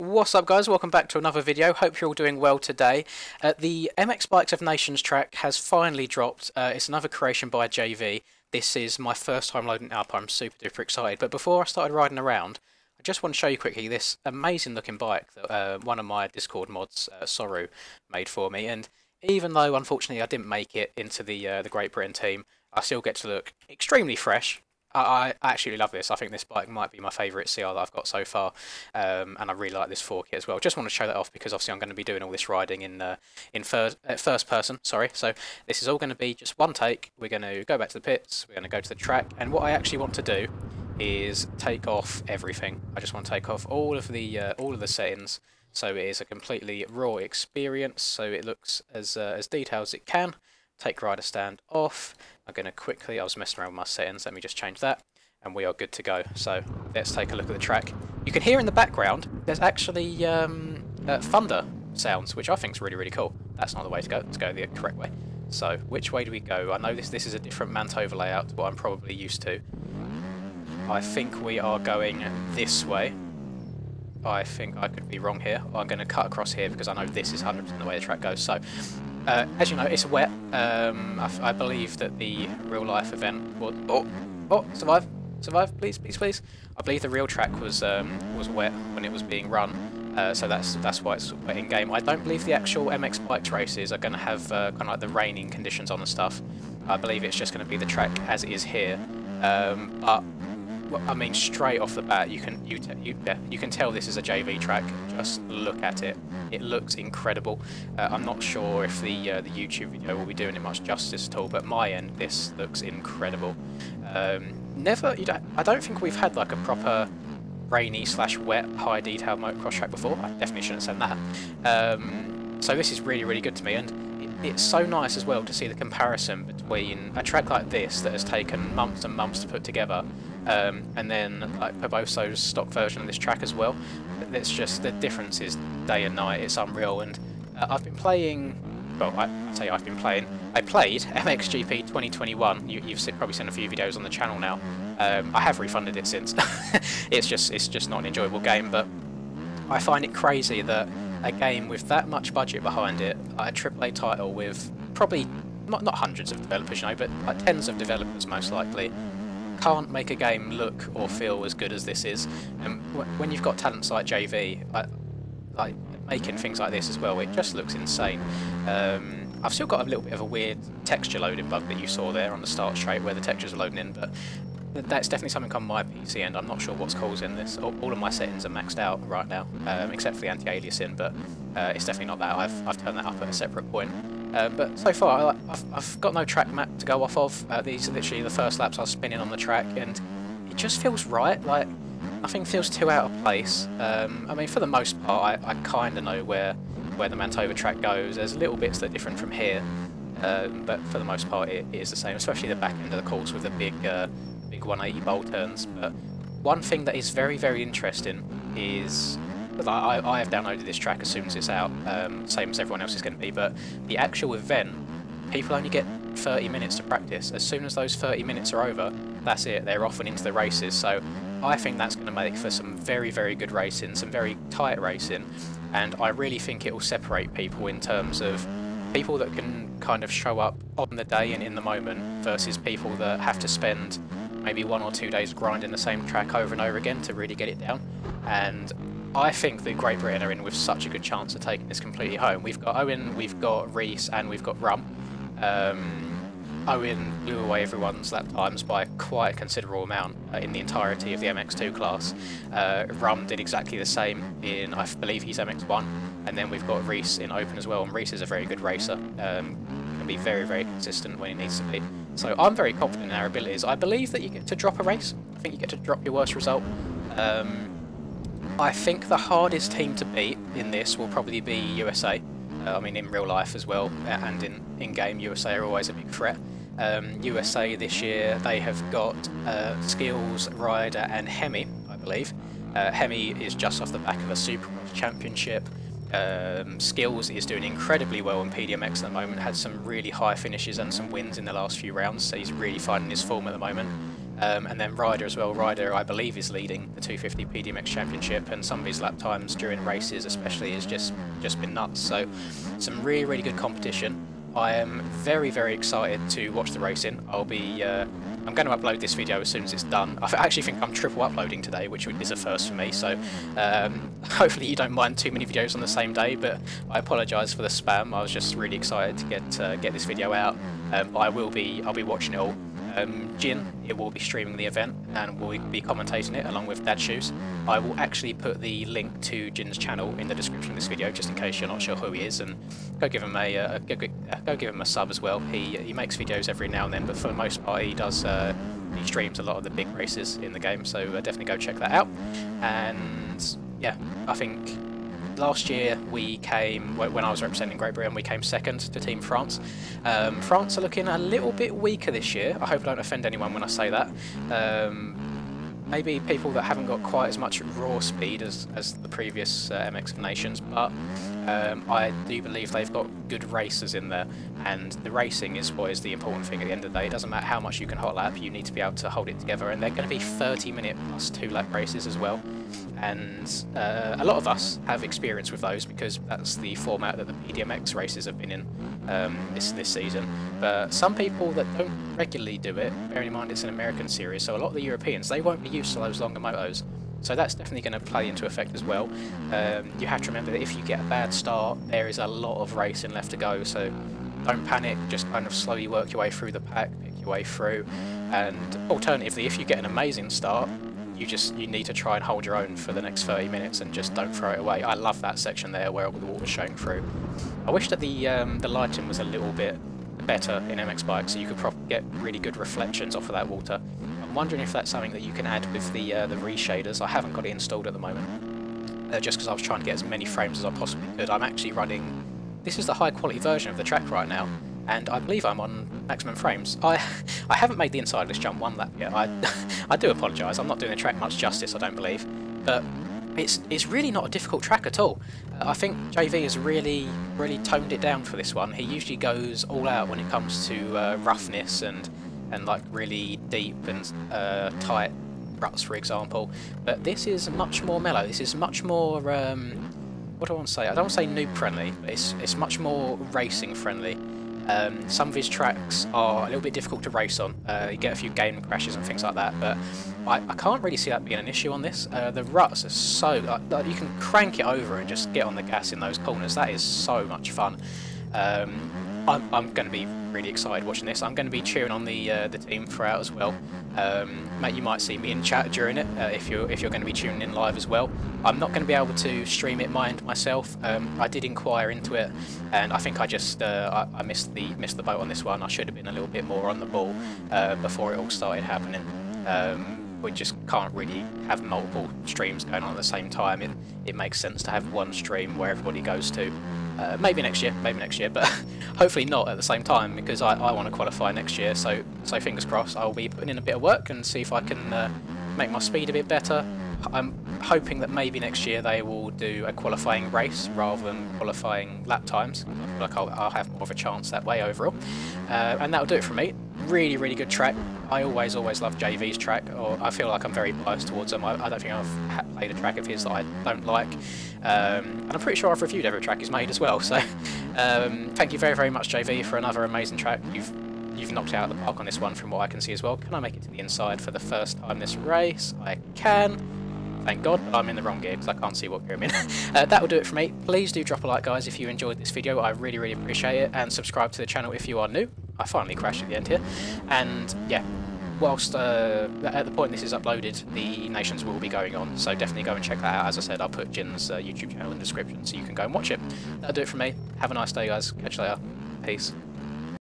What's up guys, welcome back to another video. Hope you're all doing well today. The MX Bikes of Nations track has finally dropped. It's another creation by JV. This is my first time loading it up. I'm super duper excited. But before I started riding around, I just want to show you quickly this amazing looking bike that one of my Discord mods, Soru, made for me. And even though unfortunately I didn't make it into the Great Britain team, I still get to look extremely fresh. I actually love this. I think this bike might be my favourite CR that I've got so far, and I really like this 4 kit as well. Just want to show that off because obviously I'm going to be doing all this riding in first person. Sorry, so this is all going to be just one take. We're going to go back to the pits. We're going to go to the track, and what I actually want to do is take off everything. I just want to take off all of the settings, so it is a completely raw experience. So it looks as detailed as it can. Take rider stand off. I'm going to quickly, I was messing around with my settings, let me just change that, and we are good to go. So let's take a look at the track. You can hear in the background, there's actually thunder sounds, which I think is really, really cool. That's not the way to go, let's go the correct way. So which way do we go? I know this is a different Mantova layout to what I'm probably used to. I think we are going this way. I think I could be wrong here. I'm going to cut across here because I know this is 100% the way the track goes. So as you know, it's wet. I believe that the real life event was... Oh, survive, please, please, please. I believe the real track was wet when it was being run, so that's why it's wet in game. I don't believe the actual MX Bikes races are going to have kind of like the raining conditions on and stuff. I believe it's just going to be the track as it is here. But I mean, straight off the bat, you can tell this is a JV track. Just look at it; it looks incredible. I'm not sure if the YouTube video will be doing it much justice at all, but my end, this looks incredible. I don't think we've had like a proper rainy / wet high detail motocross track before. I definitely shouldn't have said that. So this is really, really good to me, and it's so nice as well to see the comparison between a track like this that has taken months and months to put together, and then like Poboso's stock version of this track as well. It's just, the difference is day and night. It's unreal. And I've been playing, well, I say I've been playing, I played MXGP 2021. You've probably seen a few videos on the channel now. I have refunded it since. it's just not an enjoyable game, but I find it crazy that a game with that much budget behind it, a AAA title with probably not hundreds of developers, you know, but like tens of developers most likely, can't make a game look or feel as good as this is. And when you've got talents like JV, like making things like this as well, it just looks insane. I've still got a little bit of a weird texture loading bug that you saw there on the start straight where the textures are loading in, but that's definitely something on my PC, and I'm not sure what's causing this. All of my settings are maxed out right now, except for the anti-aliasing, but it's definitely not that. I've turned that up at a separate point. But so far, I've got no track map to go off of. These are literally the first laps I was spinning on the track, and it just feels right. Like, nothing feels too out of place. I mean, for the most part, I kind of know where the Mantova track goes. There's little bits that are different from here, but for the most part, it is the same, especially the back end of the course with the big 180 bowl turns. But one thing that is very, very interesting is that I have downloaded this track as soon as it's out, same as everyone else is going to be, but the actual event, people only get 30 minutes to practice. As soon as those 30 minutes are over, that's it, they're off and into the races. So I think that's going to make for some very, very good racing, some very tight racing, and I really think it will separate people in terms of people that can kind of show up on the day and in the moment versus people that have to spend maybe 1 or 2 days grinding the same track over and over again to really get it down. And I think the Great Britain are in with such a good chance of taking this completely home. We've got Owen, we've got Reese, and we've got Rum. Owen blew away everyone's lap times by quite a considerable amount in the entirety of the MX2 class. Rum did exactly the same in, I believe he's MX1, and then we've got Reese in Open as well, and Reese is a very good racer. Can be very, very consistent when he needs to be. So I'm very confident in our abilities. I believe that you get to drop a race. I think you get to drop your worst result. I think the hardest team to beat in this will probably be USA. I mean, in real life as well, and in-game, USA are always a big threat. USA this year, they have got Skills, Ryder and Hemi, I believe. Hemi is just off the back of a Supercross championship. Skills is doing incredibly well in PDMX at the moment, had some really high finishes and some wins in the last few rounds, so he's really finding his form at the moment. And then Ryder as well. Ryder, I believe, is leading the 250 PDMX Championship, and some of his lap times during races especially has just been nuts. So some really good competition. I am very excited to watch the racing. I'm going to upload this video as soon as it's done. I actually think I'm triple uploading today, which is a first for me, so hopefully you don't mind too many videos on the same day, but I apologise for the spam. I was just really excited to get this video out. I'll be watching it all. Jin, it will be streaming the event and will be commentating it along with Dad Shoes. I will actually put the link to Jin's channel in the description of this video, just in case you're not sure who he is, and go give him a sub as well. He makes videos every now and then, but for the most part he streams a lot of the big races in the game, so definitely go check that out. And yeah, I think last year we came, when I was representing Great Britain, we came second to Team France. France are looking a little bit weaker this year. I hope I don't offend anyone when I say that. Maybe people that haven't got quite as much raw speed as the previous MX of Nations, but I do believe they've got good racers in there, and the racing is what is the important thing at the end of the day. It doesn't matter how much you can hot lap, you need to be able to hold it together, and they're going to be 30-minute plus 2-lap races as well. And a lot of us have experience with those because that's the format that the PDMX races have been in this season. But some people that don't regularly do it, bearing in mind it's an American series, so a lot of the Europeans, they won't be used to those longer motos. So that's definitely going to play into effect as well. You have to remember that if you get a bad start, there is a lot of racing left to go, so don't panic, just kind of slowly work your way through the pack, pick your way through, and alternatively, if you get an amazing start, you need to try and hold your own for the next 30 minutes and just don't throw it away. I love that section there where the water's showing through. I wish that the lighting was a little bit better in MX Bikes so you could get really good reflections off of that water. I'm wondering if that's something that you can add with the reshaders. I haven't got it installed at the moment, just because I was trying to get as many frames as I possibly could. I'm actually running, this is the high quality version of the track right now, and I believe I'm on maximum frames. I haven't made the inside of this jump one lap yet. I do apologise, I'm not doing the track much justice, I don't believe, but it's really not a difficult track at all. I think JV has really toned it down for this one. He usually goes all out when it comes to roughness and like really deep and tight ruts, for example, but this is much more mellow. This is much more what do I want to say? I don't want to say noob friendly, but it's much more racing friendly. Some of his tracks are a little bit difficult to race on. You get a few game crashes and things like that, but I can't really see that being an issue on this. The ruts are so... like, you can crank it over and just get on the gas in those corners. That is so much fun. I'm going to be really excited watching this. I'm going to be cheering on the team throughout as well. Mate, you might see me in chat during it if you're going to be tuning in live as well. I'm not going to be able to stream it myself. I did inquire into it, and I think I just I missed the boat on this one. I should have been a little bit more on the ball before it all started happening. We just can't really have multiple streams going on at the same time. It makes sense to have one stream where everybody goes to. Maybe next year, but hopefully not at the same time, because I want to qualify next year, so fingers crossed. I'll be putting in a bit of work and see if I can make my speed a bit better. I'm hoping that maybe next year they will do a qualifying race rather than qualifying lap times. I feel like I'll have more of a chance that way overall. And that'll do it for me. Really good track. I always love JV's track, or I feel like I'm very biased towards him. I don't think I've played a track of his that I don't like. And I'm pretty sure I've reviewed every track he's made as well, so thank you very much, JV, for another amazing track. You've knocked it out of the park on this one from what I can see as well. Can I make it to the inside for the first time this race? I can. Thank God, but I'm in the wrong gear because I can't see what gear I'm in. That will do it for me. Please do drop a like, guys, if you enjoyed this video. I really appreciate it, and subscribe to the channel if you are new. I finally crashed at the end here. And yeah, whilst at the point this is uploaded, the Nations will be going on, so definitely go and check that out. As I said, I'll put Jin's YouTube channel in the description so you can go and watch it. That'll do it from me. Have a nice day, guys. Catch you later. Peace.